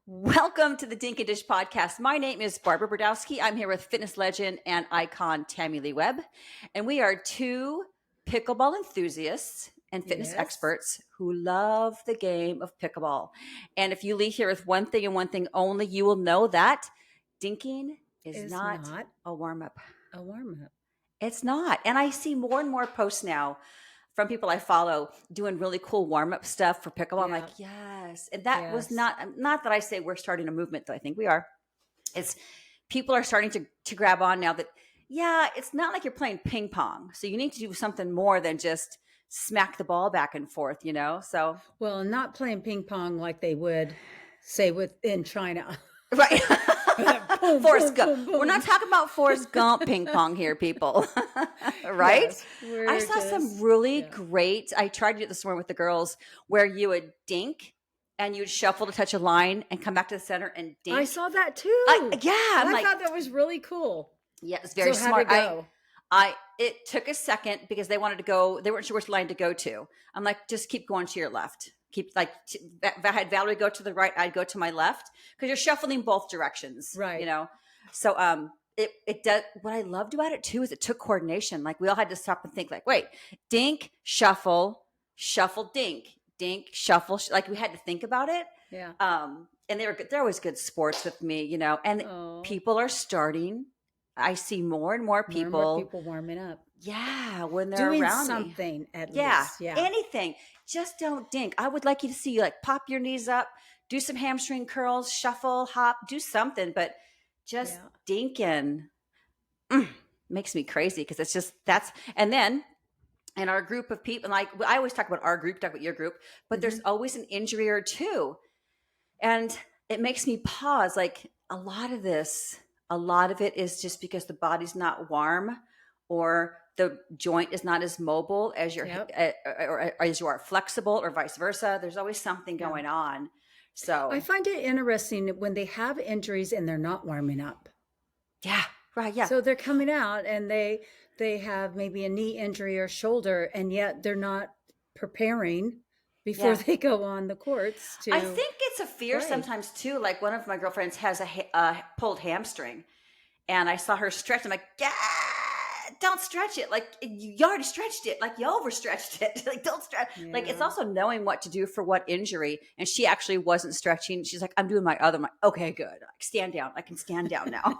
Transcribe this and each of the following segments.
Welcome to the Dink and Dish podcast. My name is Barbara Brodowski. I'm here with fitness legend and icon Tammy Lee Webb, and we are two pickleball enthusiasts and fitness Yes. experts who love the game of pickleball. And if you leave here with one thing and one thing only, you will know that dinking is not a warm-up. A warm-up. It's not. And I see more and more posts now from people I follow doing really cool warm-up stuff for pickleball. I'm Yeah. like, yes. And that was Yes. not that I say we're starting a movement, though I think we are. It's people are starting to grab on now that, yeah, it's not like you're playing ping pong. So you need to do something more than just smack the ball back and forth, So Well, not playing ping pong like they would say in China. right. Boom, Forrest boom, Gump. boom, boom. We're not talking about Forrest Gump ping pong here, people. Right? Yes, I saw some really great. I tried to do it this morning with the girls where you would dink and you'd shuffle to touch a line and come back to the center and dink. I saw that too. I thought that was really cool. Yeah, it's very So smart. How'd it go? It took a second because they wanted to go. They weren't sure which line to go to. I'm like, just keep going to your left. Keep I had Valerie go to the right. I'd go to my left because you're shuffling both directions, Right. So it does. What I loved about it too is it took coordination. Like we all had to stop and think. Like, wait, dink, shuffle, shuffle, dink, shuffle. Like we had to think about it. Yeah. And they were good. They're always good sports with me, And people are starting. I see more and more people warming up. Yeah, when they're Doing around something me. at Yeah, least. Yeah. anything. Just don't dink. I would like you to see you pop your knees up, do some hamstring curls, shuffle, hop, do something, but just dinking makes me crazy because it's just and then in our group of people, and I always talk about our group, talk about your group, but there's always an injury or two. And it makes me pause. Like a lot of it is just because the body's not warm or the joint is not as mobile as or as you are flexible or vice versa. There's always something going on. So I find it interesting when they have injuries and they're not warming up. Yeah, right. Yeah. So they're coming out and they have maybe a knee injury or shoulder, and yet they're not preparing before they go on the courts. I think it's a fear sometimes too. Like one of my girlfriends has a pulled hamstring, and I saw her stretch. I'm like, yeah, don't stretch it. Like you already stretched it. Like you overstretched it. Like don't stretch. Yeah. Like it's also knowing what to do for what injury. And she actually wasn't stretching. She's like, I'm doing my other. I'm like, okay, good. Like stand down. I can stand down now.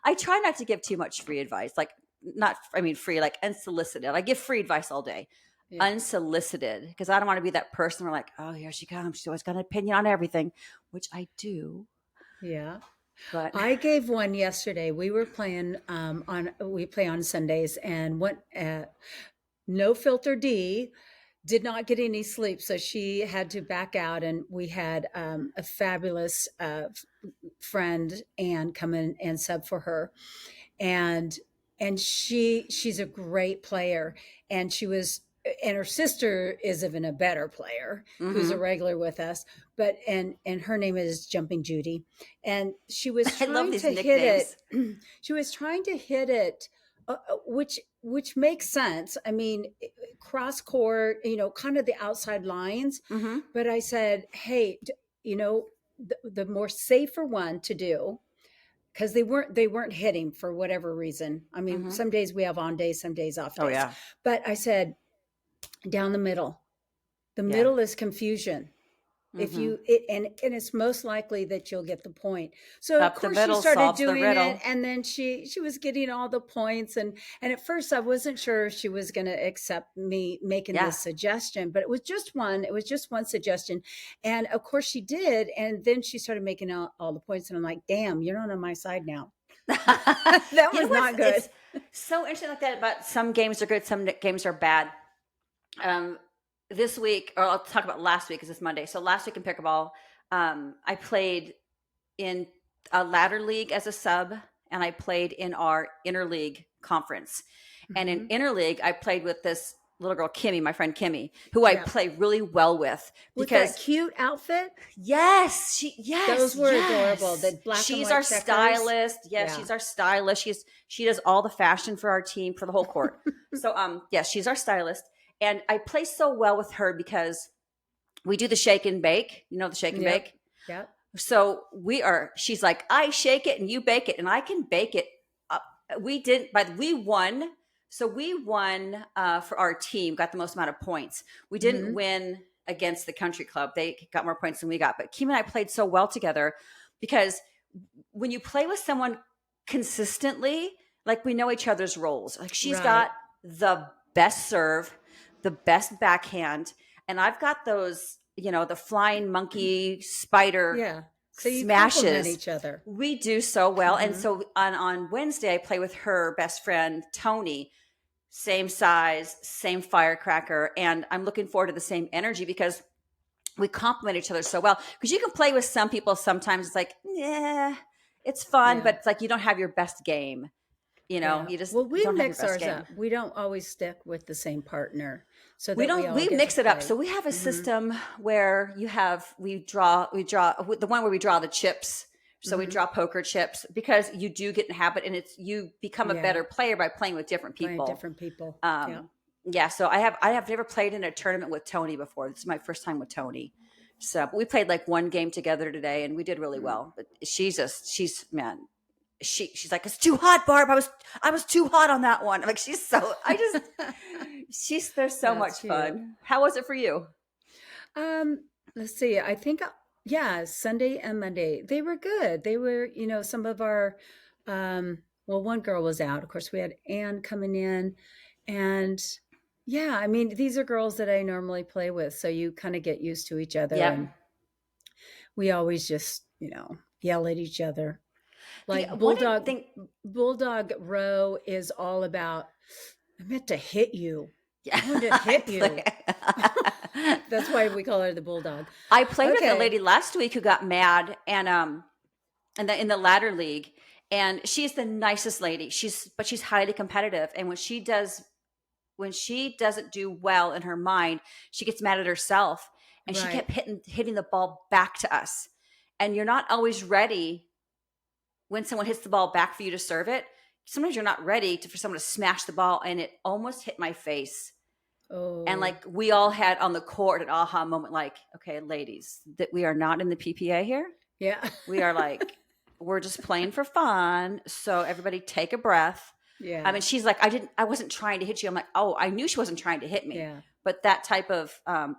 I try not to give too much free advice. Free, like unsolicited. I give free advice all day. Yeah. Unsolicited, because I don't want to be that person where like, oh, here she comes. She's always got an opinion on everything, which I do. Yeah. But I gave one yesterday. We were playing we play on Sundays, and went No Filter D did not get any sleep, so she had to back out, and we had a fabulous friend Anne come in and sub for her, and she's a great player, and her sister is even a better player who's a regular with us, but and her name is Jumping Judy, and she was trying to hit it. She was trying to hit it, which makes sense. I mean, cross court, kind of the outside lines. Mm-hmm. But I said, hey, the more safer one to do, because they weren't hitting for whatever reason. I mean, some days we have on days, some days off days. Oh yeah. But I said, down the middle. The middle is confusion. If you and it's most likely that you'll get the point. So Up of course the she started doing it, and then she was getting all the points, and at first I wasn't sure if she was going to accept me making this suggestion, but it was just one suggestion, and of course she did, and then she started making all the points, and I'm like, damn, you're not on my side now. That was not good. It's so interesting like that. But some games are good, some games are bad. This week, or I'll talk about last week because it's Monday. So last week in pickleball, I played in a ladder league as a sub, and I played in our interleague conference. And in interleague, I played with this little girl, Kimmy, my friend Kimmy, who I play really well with. Because that cute outfit? Yes. Those were adorable. The black she's and white our checkers. Stylist. She's our stylist. She does all the fashion for our team for the whole court. So she's our stylist. And I play so well with her because We do the shake and bake. You know the shake and Yep. bake? Yep. So she's like, I shake it and you bake it, and I can bake it. Uh, we didn't, but we won. So we won for our team, got the most amount of points. We didn't Mm-hmm. win against the country club. They got more points than we got. But Kim and I played so well together because when you play with someone consistently, like we know each other's roles. Like she's Right. got the best serve, the best backhand, and I've got those, the flying monkey spider Yeah. So you complement smashes. each other. We do so well. And Mm-hmm. so on Wednesday, I play with her best friend, Tony, same size, same firecracker. And I'm looking forward to the same energy because we complement each other so well. Because you can play with some people, sometimes it's like, yeah, it's fun, Yeah. but it's like you don't have your best game. Yeah. You just Well, we don't have your mix best ours game. up. We don't always stick with the same partner so We that we don't all we get to mix it up. play. So we have a Mm-hmm. system where we draw the one where we draw the chips. So we Mm-hmm. draw poker chips because you do get in habit, and you become a Yeah. better player by playing with different Playing people. different people. Yeah. Yeah, so I have never played in a tournament with Tony before. This is my first time with Tony. So we played like one game together today and we did really Mm. well. But she's man, she's like, it's too hot, Barb. I was too hot on that one. I'm like, they're so That's much cute. fun. How was it for you? Um, let's see. I think, yeah, Sunday and Monday, they were good. They were, some of our, well, one girl was out. Of course, we had Anne coming in. And yeah, I mean, these are girls that I normally play with. So you kind of get used to each other. Yep. And we always just, yell at each other. The Like one Bulldog, thing, Bulldog Row is all about, I meant to hit you. yeah, I wanted to hit you. That's why we call her the Bulldog. I played with a Okay. lady last week who got mad and in the ladder league, and she's the nicest lady. She's highly competitive, and when she doesn't do well in her mind, she gets mad at herself, and she Right. kept hitting the ball back to us. And you're not always ready when someone hits the ball back for you to serve it. Sometimes you're not ready for someone to smash the ball, and it almost hit my face. And Oh, like we all had on the court an aha moment, like, okay, ladies, that we are not in the PPA here. yeah. We are like, we're just playing for fun. So everybody take a breath. I Yeah. mean, she's like, I wasn't trying to hit you. I'm like, oh, I knew she wasn't trying to hit me, Yeah. but that type of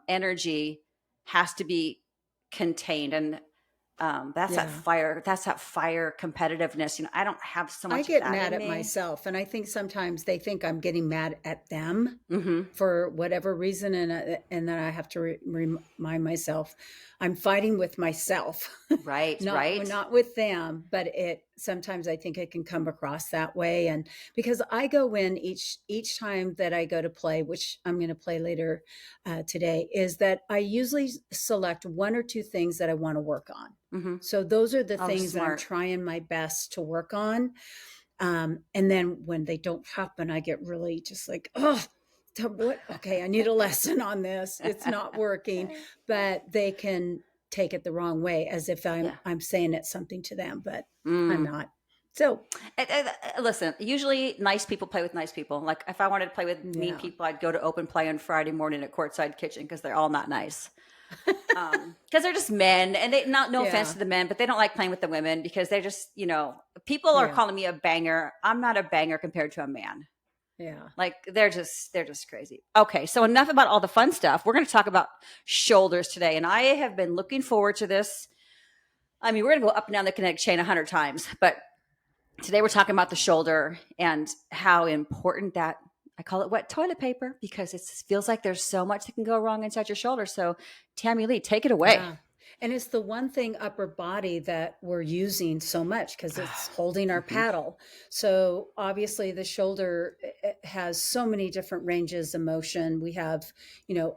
energy has to be contained. And that's that Yeah. fire. That's that fire competitiveness. I don't have so I much of get that mad in at me. myself, and I think sometimes they think I'm getting mad at them Mm-hmm. for whatever reason, and then I have to remind myself I'm fighting with myself, Right. Right. not with them. But it sometimes I think it can come across that way, and because I go in each time that I go to play, which I'm going to play later today, is that I usually select one or two things that I want to work on. Mm-hmm. So those are the Oh, things that I'm smart. trying my best to work on. And then when they don't happen, I get really just like, oh, what? Okay, I need a lesson on this. It's not working, but they can take it the wrong way as if Yeah. I'm saying it's something to them, but I'm Mm. not. So Listen, usually nice people play with nice people. Like if I wanted to play with mean yeah, people, I'd go to open play on Friday morning at Courtside Kitchen because they're all not nice. Because they're just men, and they not no offense yeah, to the men, but they don't like playing with the women because they're just people are yeah, calling me a banger. I'm not a banger compared to a man. yeah. Like they're just crazy. Okay, so enough about all the fun stuff. We're going to talk about shoulders today, and I have been looking forward to this. I mean, we're going to go up and down the kinetic chain 100 times, but today we're talking about the shoulder and how important that, I call it wet toilet paper because it feels like there's so much that can go wrong inside your shoulder. So Tammy Lee, take it away. Yeah. And it's the one thing upper body that we're using so much because it's holding our Mhm. paddle. So obviously the shoulder has so many different ranges of motion. We have,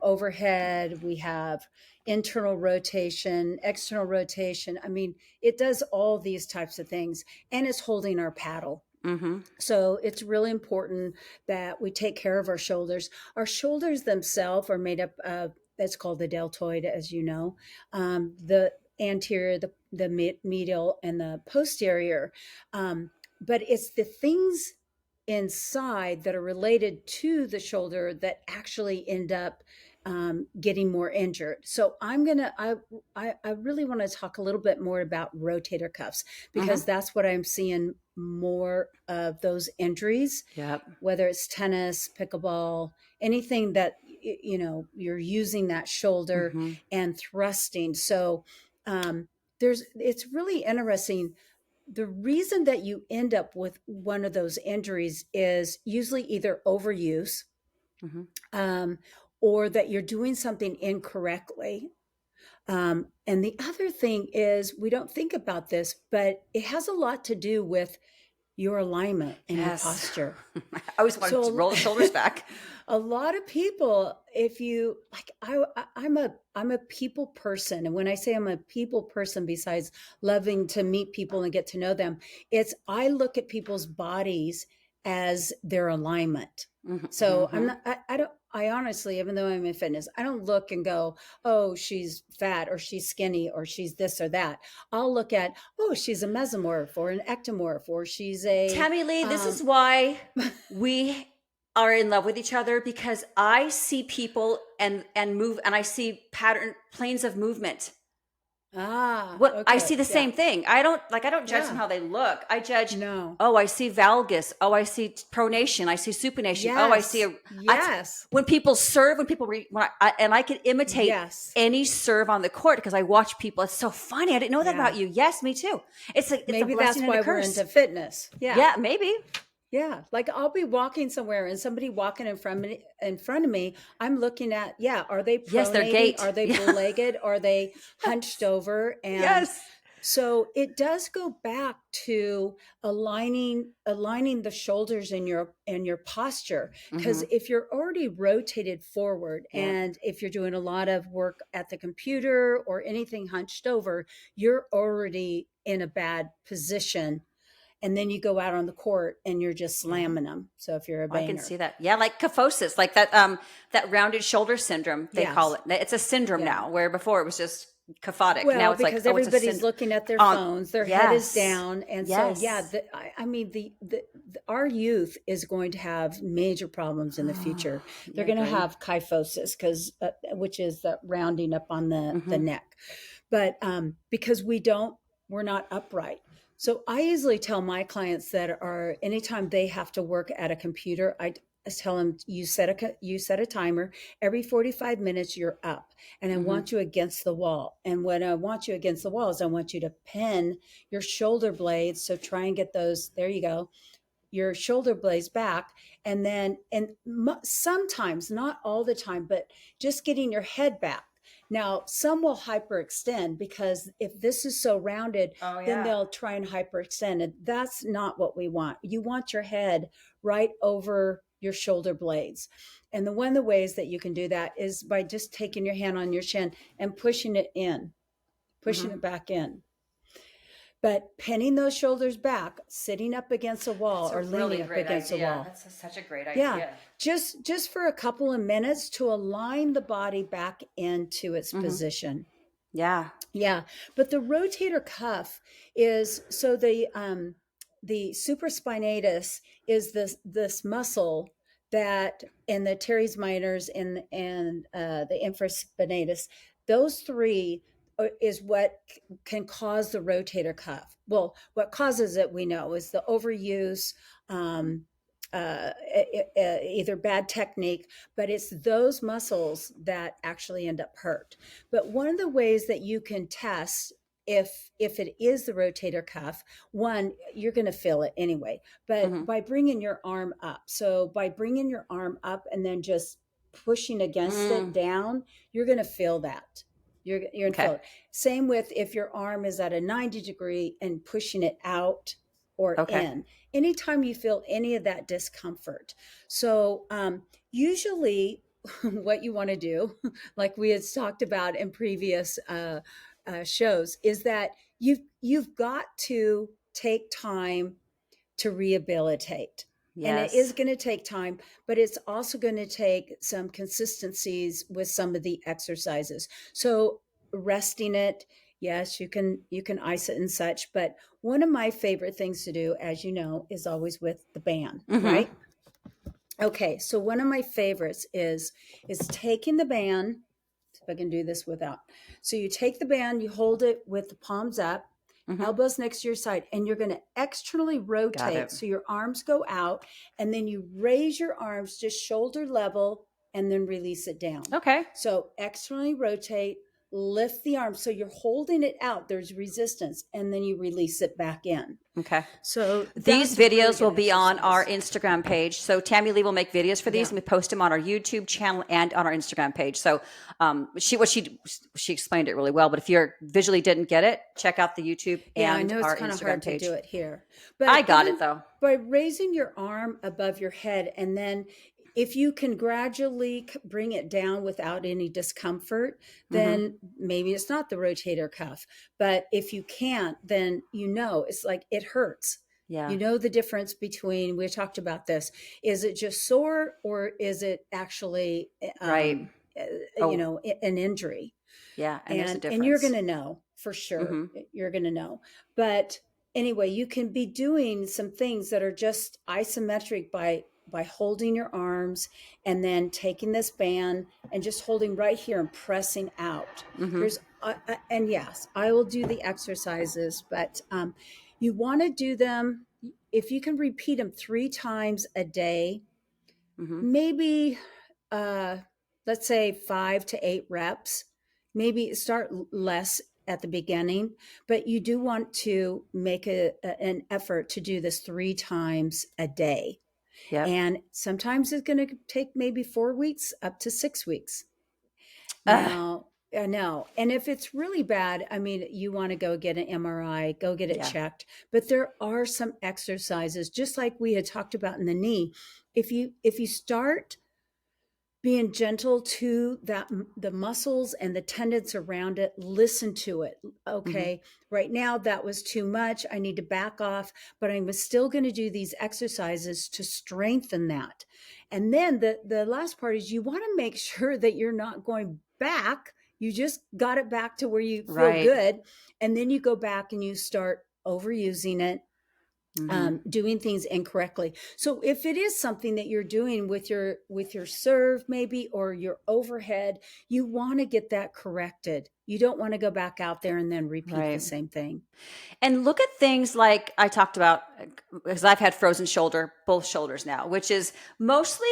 overhead, we have internal rotation, external rotation. I mean, it does all these types of things and it's holding our paddle. Mhm. So it's really important that we take care of our shoulders. Our shoulders themselves are made up of, that's called the deltoid, as you know, the anterior, the medial, and the posterior. But it's the things inside that are related to the shoulder that actually end up getting more injured. So I really want to talk a little bit more about rotator cuffs Mm-hmm. because that's what I'm seeing more of those injuries, Yep. whether it's tennis, pickleball, anything that you're using that shoulder Mm-hmm. and thrusting. So it's really interesting. The reason that you end up with one of those injuries is usually either overuse, Mm-hmm. um, or that you're doing something incorrectly. And the other thing is, we don't think about this, but it has a lot to do with your alignment and your Yes. posture. I always wanted to So roll the shoulders back. a lot of people, if you like, I'm a people person, and when I say I'm a people person, besides loving to meet people and get to know them, it's I look at people's bodies as their alignment. So I'm Mm-hmm. not. I don't. I honestly, even though I'm in fitness, I don't look and go, "Oh, she's fat," or "She's skinny," or "She's this or that." I'll look at, "Oh, she's a mesomorph or an ectomorph, or she's a." Tammy Lee, this is Um, why we are in love with each other, because I see people and move, and I see pattern planes of movement. What I see okay, the yeah, same thing. I don't judge them yeah. how they look. I judge, No. oh, I see valgus. Oh, I see pronation. I see supination. Oh, I see Yes. a that's Yes. when people serve, when people and I can imitate Yes. any serve on the court because I watch people. It's so funny. I didn't know that Yeah. about you. Yes, me too. It's a Maybe blessing that's and a why we're curse. into fitness. Yeah. Yeah, maybe. Yeah. Like I'll be walking somewhere and somebody walking in front of me, I'm looking at, yeah, are they Yes, their pronating? gait. Are they Yeah. bow legged? Are they hunched Yes. over? And Yes. so it does go back to aligning the shoulders in your posture. Because Mm-hmm. if you're already rotated forward Yeah. and if you're doing a lot of work at the computer or anything hunched over, you're already in a bad position, and then you go out on the court and you're just Yeah. slamming them. So if you're a I can banger. see that. Yeah, like kyphosis, like that rounded shoulder syndrome, they call Yes. it. It's a syndrome Yeah. now, where before it was just kyphotic. Now Well, it's like, because oh, it's a everybody's syndrome. looking at their phones, their head is Yes. down, and so yeah, Yes. I mean our youth is going to have major problems in the future. Yeah, They're I going to agree. have kyphosis, because which is the rounding up on the Mm-hmm. neck, but because we're not upright. So I usually tell my clients that are anytime they have to work at a computer, I tell them you set a timer every 45 minutes. You're up, and I Mm-hmm. want you against the wall. And when I want you against the wall is I want you to pin your shoulder blades. So try and get those. There you go, your shoulder blades back, and then sometimes, not all the time, but just getting your head back. Now some will hyperextend, because if this is so rounded, Oh then yeah. they'll try and hyperextend, and that's not what we want. You want your head right over your shoulder blades. And one of the ways that you can do that is by just taking your hand on your chin and pushing Mm-hmm. it back in. But pinning those shoulders back, sitting up against a wall That's a or leaning really up great against a idea. wall. That's such a great Yeah, idea. just for a couple of minutes to align the body back into its Mm-hmm. position. Yeah. Yeah, but the rotator cuff is so the supraspinatus is this muscle that, and the teres minors and the infraspinatus, those three is what can cause the rotator cuff. Well, what causes it, we know, is the overuse, um, either bad technique, but it's those muscles that actually end up hurt. But one of the ways that you can test if it is the rotator cuff, one, you're going to feel it anyway, but Mm-hmm. by bringing your arm up. So by bringing your arm up and then just pushing against it Mm. down, you're going to feel that. You're going to feel Okay. it. Same with if your arm is at a 90 degree and pushing it out or Okay. in. Anytime you feel any of that discomfort. So usually what you want to do, like we had talked about in previous shows, is that you've got to take time to rehabilitate. And it is Yes. going to take time, but it's also going to take some consistencies with some of the exercises. So resting it, yes, you can ice it and such, but one of my favorite things to do, as you know, is always with the band, Mm-hmm. right? Okay, so one of my favorites is taking the band. If I can do this without. So you take the band, you hold it with the palms up, Mm-hmm. elbows next to your side, and you're going to externally Got rotate it. so your arms go out, and then you raise your arms just shoulder level and then release it down. Okay. So externally rotate, lift the arm so you're holding it out. There's resistance, and then you release it back in. Okay. So These that's a really videos will good be on our exercise. Instagram page. So Tammy Lee will make videos for these, Yeah. and we post them on our YouTube channel and on our Instagram page. So she explained it really well. But if you visually didn't get it, check out the YouTube Yeah, I and know it's our kind of Instagram hard to page. do it here, I but got it even though. by raising your arm above your head, and then if you can gradually bring it down without any discomfort, Mm-hmm. then maybe it's not the rotator cuff. But if you can't, then it's like it hurts. Yeah. You know the difference between, we talked about this, is it just sore or is it actually, Right. Oh, an injury? yeah. And there's a And you're going difference. to know for sure. Mm-hmm. You're going to know. But anyway, you can be doing some things that are just isometric by holding your arms and then taking this band and just holding right here and pressing out. Mm-hmm. There's and yes, I will do the exercises, but you want to do them if you can repeat them 3 times a day, Mm-hmm. maybe uh let's say 5 to 8 reps. Maybe start less at the beginning, but you do want to make an effort to do this 3 times a day. Yep. And sometimes it's going to take maybe 4 weeks up to 6 weeks. Uh, Now, I know. And if it's really bad, I mean, you want to go get an MRI, go get it yeah. checked. But there are some exercises, just like we had talked about in the knee. If you start being gentle to the muscles and the tendons around it, listen to it. Mm-hmm. Okay, right now that was too much, I need to back off, but I'm still going to do these exercises to strengthen that. And then the last part is, you want to make sure that you're not going back. You just got it back to where you feel Right. good, and then you go back and you start overusing it, Mm-hmm. doing things incorrectly. So if it is something that you're doing with your serve maybe, or your overhead, you want to get that corrected. You don't want to go back out there and then repeat the Right. same thing. And look at things like I talked about, because I've had frozen shoulder, both shoulders now, which is mostly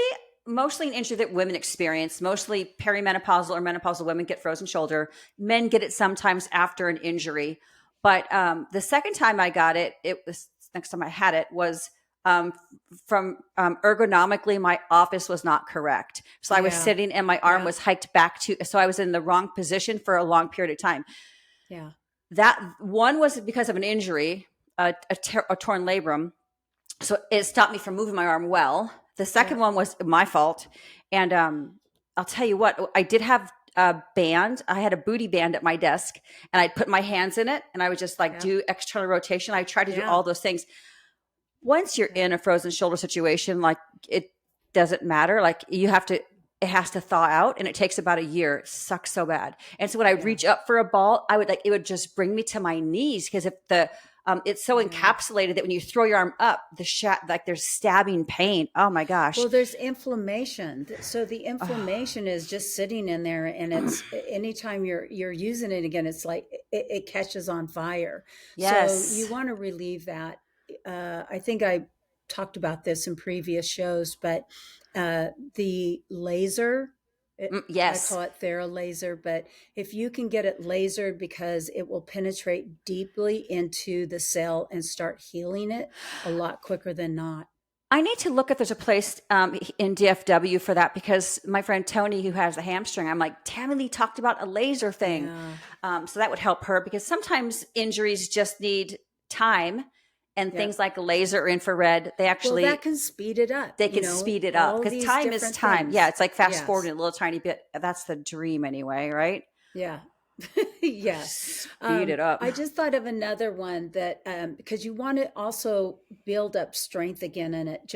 an injury that women experience. Mostly perimenopausal or menopausal women get frozen shoulder. Men get it sometimes after an injury. But the second time I got it, it was next time I had it was um, from ergonomically, my office was not correct. So I was Yeah. sitting and my arm Yeah. was hiked back so I was in the wrong position for a long period of time. Yeah. That one was because of an injury, a torn labrum. So it stopped me from moving my arm well. The Yeah. second one was my fault. And I'll tell you what, I did have a band. I had a booty band at my desk, and I'd put my hands in it and I would just like Yeah. do external rotation. I tried to do Yeah. all those things. Once you're Yeah. in a frozen shoulder situation, like it doesn't matter. Like it has to thaw out, and it takes about a year. It sucks so bad. And so when I Yeah. reach up for a ball, it would just bring me to my knees, because if it's so Yeah. encapsulated that when you throw your arm up, like there's stabbing pain. Oh my gosh. Well, there's inflammation. So the Oh, inflammation is just sitting in there, and it's anytime you're using it again, it's like it catches on fire. So you yes. want to relieve that. I think I talked about this in previous shows, but the laser, I Yes. call it TheraLaser, but if you can get it lasered, because it will penetrate deeply into the cell and start healing it a lot quicker than not. I need to look if there's a place in DFW for that, because my friend Tony, who has a hamstring, I'm like, Tammy Lee talked about a laser thing. Yeah. So that would help her, because sometimes injuries just need time, and Yeah. things like laser or infrared, Well, that can speed it up, they can speed it up, all because these time is different time. Yeah, things. it's like fast Yes. forwarding a little tiny bit. That's the dream anyway, right? Yeah. Yeah. Speed it up. I just thought of another one that, because you want to also build up strength again in it,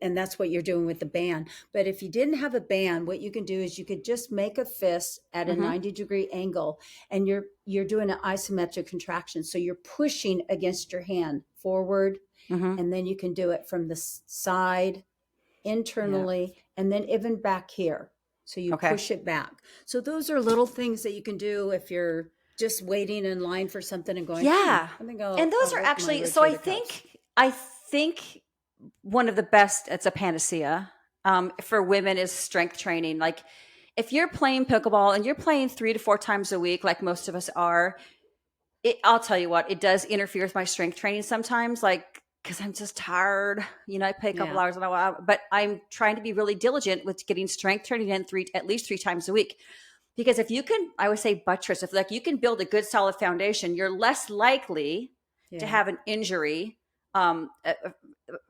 and that's what you're doing with the band. But if you didn't have a band, what you can do is you could just make a fist at a Mm-hmm. 90-degree angle, and you're doing an isometric contraction. So you're pushing against your hand forward, Mm-hmm. and then you can do it from the side, Yeah. internally, and then even back here. So you Okay. push it back. So those are little things that you can do if you're just waiting in line for something and going, Yeah. I think And those I'll are work my actually, so I rotator cuffs. think, I think one of the best, it's a panacea for women is strength training. Like if you're playing pickleball and you're playing 3 to 4 times a week, like most of us are, I'll tell you what, it does interfere with my strength training sometimes, like, because I'm just tired. I play a couple Yeah. hours in a while, but I'm trying to be really diligent with getting strength training in at least 3 times a week. Because if you can, I would say buttress, if like you can build a good solid foundation, you're less likely to Yeah. have an injury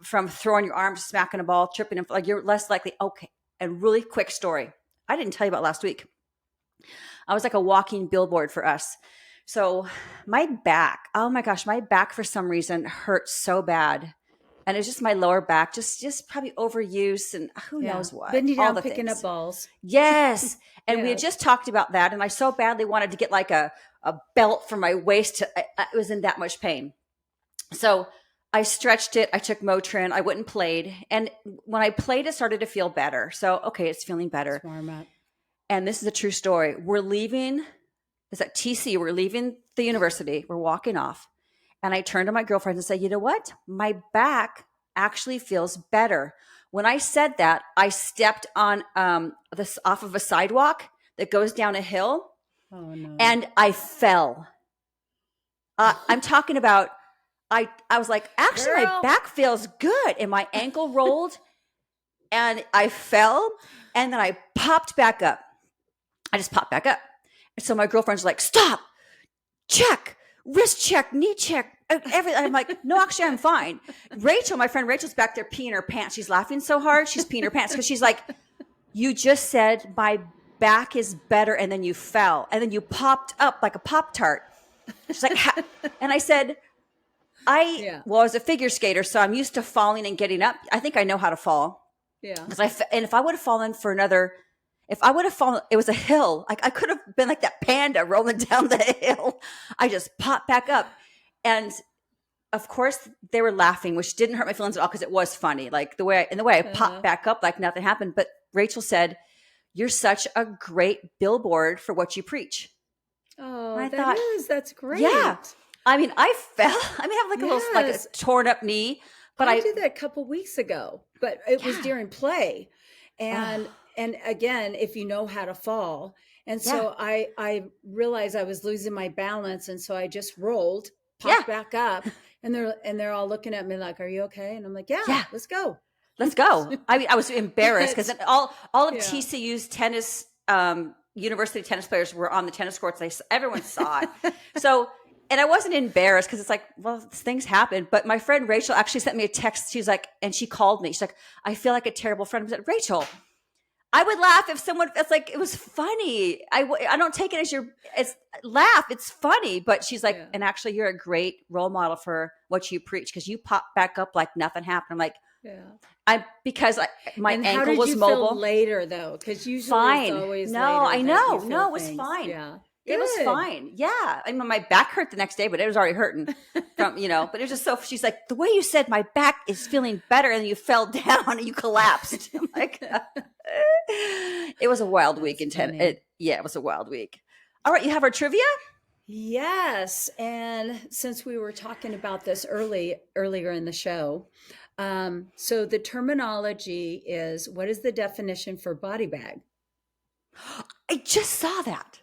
from throwing your arms, smacking a ball, tripping, and like you're less likely. Okay. And really quick story. I didn't tell you about last week. I was like a walking billboard for us. So my back, oh my gosh, my back for some reason hurt so bad. And it was just my lower back, just probably overuse and who Yeah. knows what, Bending all down, the picking up things. balls. Yes. And we had Yes. just talked about that. And I so badly wanted to get like a belt from my waist. I was in that much pain. So I stretched it. I took Motrin. I went and played. And when I played, it started to feel better. So, okay, it's feeling It's better. warm up. And this is a true story. We're leaving, it's at TC. We're leaving the university. We're walking off. And I turned to my girlfriend and said, you know what? My back actually feels better. When I said that, I stepped on this off of a sidewalk that goes down a hill Oh no. and I fell. I'm talking about, I was like, actually, my Girl. back feels good. And my ankle rolled and I fell and then I popped back up. I just popped back up. And so my girlfriend's like, stop, check, wrist check, knee check, everything. I'm like, no, actually, I'm fine. Rachel, my friend Rachel's back there peeing her pants. She's laughing so hard. She's peeing her pants because she's like, you just said my back is better and then you fell and then you popped up like a Pop-Tart. She's like, and I said, Yeah. well, I was a figure skater, so I'm used to falling and getting up. I think I know how to fall. Yeah. And if I would have fallen for another, if I would have fallen, it was a hill. Like I could have been like that panda rolling down the hill. I just popped back up. And of course they were laughing, which didn't hurt my feelings at all because it was funny. Like the way I popped back up like nothing happened. But Rachel said, you're such a great billboard for what you preach. Oh, And I that thought, is. That's great. yeah. I mean, I fell. I mean, I have like a little, like a Yes. torn up knee, but I did that a couple weeks ago, but it was yeah. during play. Oh, And again, if you know how to fall. And yeah. so I realized I was losing my balance. And so I just rolled, Yeah. popped back up, and they're all looking at me like, are you okay? And I'm like, yeah, Yeah. let's go. Let's go. I mean, I was embarrassed because all of Yeah. TCU's tennis, university tennis players were on the tennis courts. Everyone saw it. So, and I wasn't embarrassed because it's like, well, things happen. But my friend Rachel actually sent me a text. She's like, and she called me. She's like, I feel like a terrible friend. I said, Rachel, I would laugh if someone, it's like, it was funny. I don't take it as it's laugh. It's funny. But she's like, Yeah. and actually you're a great role model for what you preach because you pop back up like nothing happened. I'm like, Yeah. because my And ankle how did was you mobile. feel later though? Because usually Fine. it's always No, later I that know. you feel No, it was things. fine. Yeah. It was Good. fine. Yeah. I mean, my back hurt the next day, but it was already hurting from, but it was just so, she's like, the way you said my back is feeling better and you fell down and you collapsed. I'm like, it was a wild week in tennis. It was a wild week. All right. You have our trivia? Yes, and since we were talking about this earlier in the show, so the terminology is, what is the definition for body bag? I just saw that.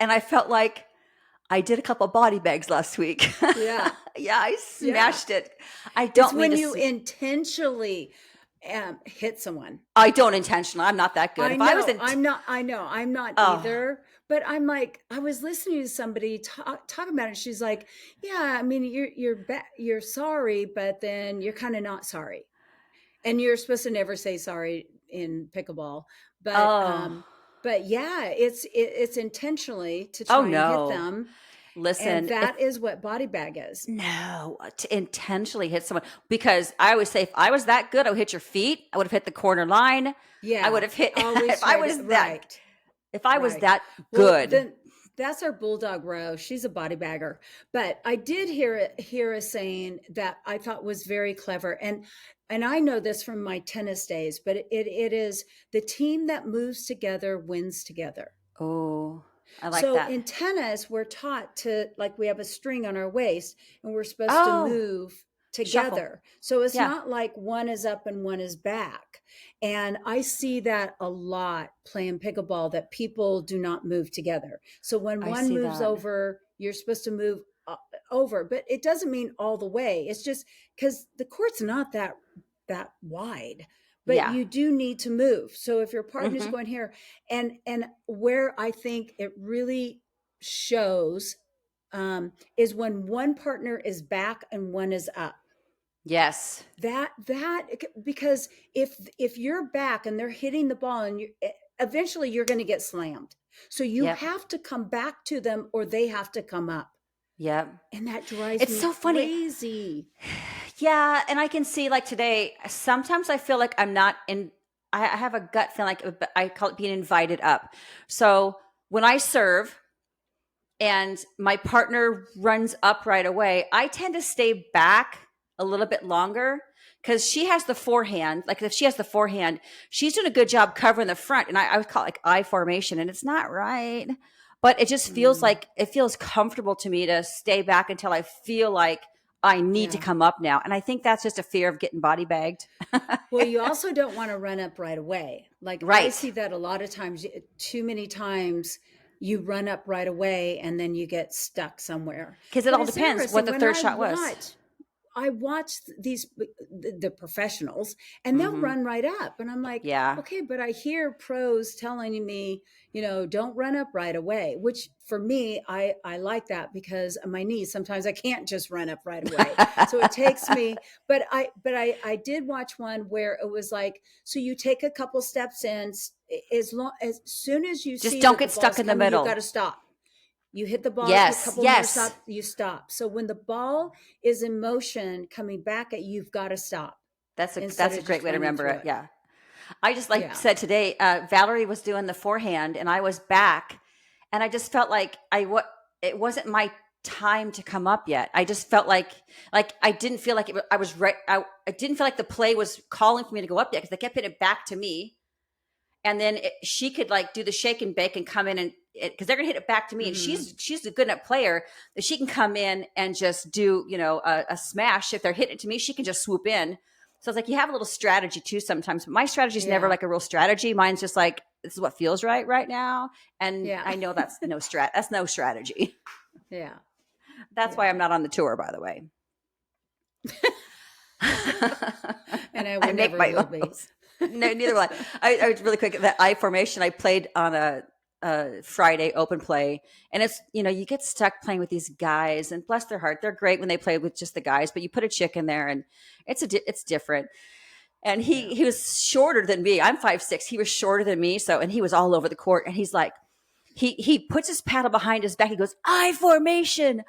And I felt like I did a couple body bags last week. Yeah. Yeah, I smashed it. I It's don't when mean you intentionally hit someone. I don't intentionally. I'm not that good. I know, I'm not oh, either. But I'm like, I was listening to somebody talk about it. She's like, yeah, I mean, you're sorry, but then you're kind of not sorry. And you're supposed to never say sorry in pickleball, oh, but yeah, it's intentionally to try and hit no. them. Listen, And that is what body bag is. No, to intentionally hit someone, because I always say if I was that good, I would hit your feet. I would have hit the corner line. Yeah, I would have hit always if I was that right. if I was Right. that Well, good. then That's our bulldog Row. She's a body bagger. But I did hear a saying that I thought was very clever. And I know this from my tennis days, but it is the team that moves together wins together. Oh, I like So that. in tennis, we're taught to, like, we have a string on our waist and we're supposed to Oh, move shuffle. together. So it's Yeah. not like one is up and one is back. And I see that a lot playing pickleball, that people do not move together. So when I one see moves that. over, you're supposed to move over, but it doesn't mean all the way. It's just because the court's not that wide, but Yeah. you do need to move. So if your partner's Mm-hmm. going here, and where I think it really shows, is when one partner is back and one is up. Yes. That because if you're back and they're hitting the ball, and you eventually you're going to get slammed. So you Yep. have to come back to them, or they have to come up. Yep. And that drives It's me so funny. crazy. Yeah, and I can see like today, sometimes I feel like I'm not in I have a gut feeling like I call it being invited up. So when I serve and my partner runs up right away, I tend to stay back a little bit longer because she has the forehand. Like if she has the forehand, she's doing a good job covering the front. And I would call it like I formation, and it's not right. But it just feels Mm, like it feels comfortable to me to stay back until I feel like I need to yeah. come up now. And I think that's just a fear of getting body bagged. Well, you also don't want to run up right away. Like I Right. see that a lot of times, too many times you run up right away and then you get stuck somewhere. Because it But all it's depends what interesting the when third shot was. I watch these the professionals, and they'll Hmm. run right up, and I'm like, Yeah. okay, but I hear pros telling me, don't run up right away. Which for me, I like that, because of my knees. Sometimes I can't just run up right away, so it takes me. But I did watch one where it was like, so you take a couple steps in, as soon as you Just see don't that the get stuck ball's in the coming, you got middle. to stop. You hit the ball a Yes. couple more Yes. stops, you stop. So when the ball is in motion coming back at you, you've got to stop instead That's a of great just way to running remember through it. it. Yeah. I just like Yeah. said today, Valerie was doing the forehand and I was back, and I just felt like it wasn't my time to come up yet. I just felt like I didn't feel like I was right. I didn't feel like the play was calling for me to go up yet because they kept hitting it back to me. And then she could like do the shake and bake and come in, and because they're gonna hit it back to me, and Mm-hmm. she's a good enough player that she can come in and just do a smash. If they're hitting it to me, she can just swoop in. So it's like you have a little strategy too sometimes, but my strategy is never Yeah. like a real strategy. Mine's just like this is what feels right now, and Yeah. I know that's no strategy. Yeah. That's why Yeah. I'm not on the tour, by the way. And I I will make never my will own be. rules. No, neither will I. I was really quick. That I formation I played on a Friday open play, and it's you get stuck playing with these guys, and bless their heart, they're great when they play with just the guys, but you put a chick in there, and it's different. And Yeah. he was shorter than me. I'm 5'6". He was shorter than me, so and he was all over the court, and he's like he puts his paddle behind his back. He goes, I formation,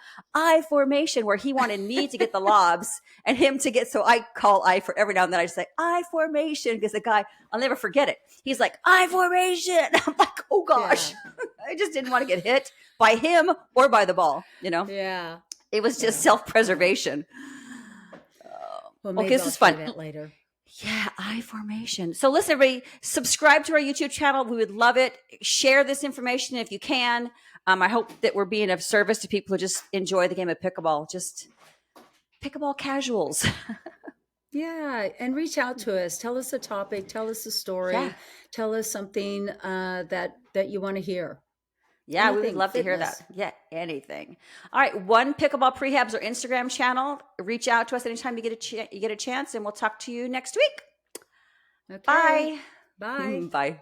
where he wanted me to get the lobs and him to get. So I call I for every now and then. I just say I formation because the guy, I'll never forget it. He's like I formation. I'm like, oh Yeah. gosh, I just didn't want to get hit by him or by the ball. Yeah. It was just Yeah. self preservation. Well, Okay, maybe this I'll is try fun. that later. Yeah, I formation. So listen, everybody, subscribe to our YouTube channel. We would love it. Share this information if you can. I hope that we're being of service to people who just enjoy the game of pickleball. Just pickleball casuals. Yeah, and reach out to us. Tell us a topic. Tell us a Yeah. story. Tell us something that you want to hear. Yeah, we would Anything love to hear fitness. that. Yeah, anything. All right, one pickleball prehabs or Instagram channel. Reach out to us anytime you get a chance, and we'll talk to you next week. Okay. Bye. Bye. Bye.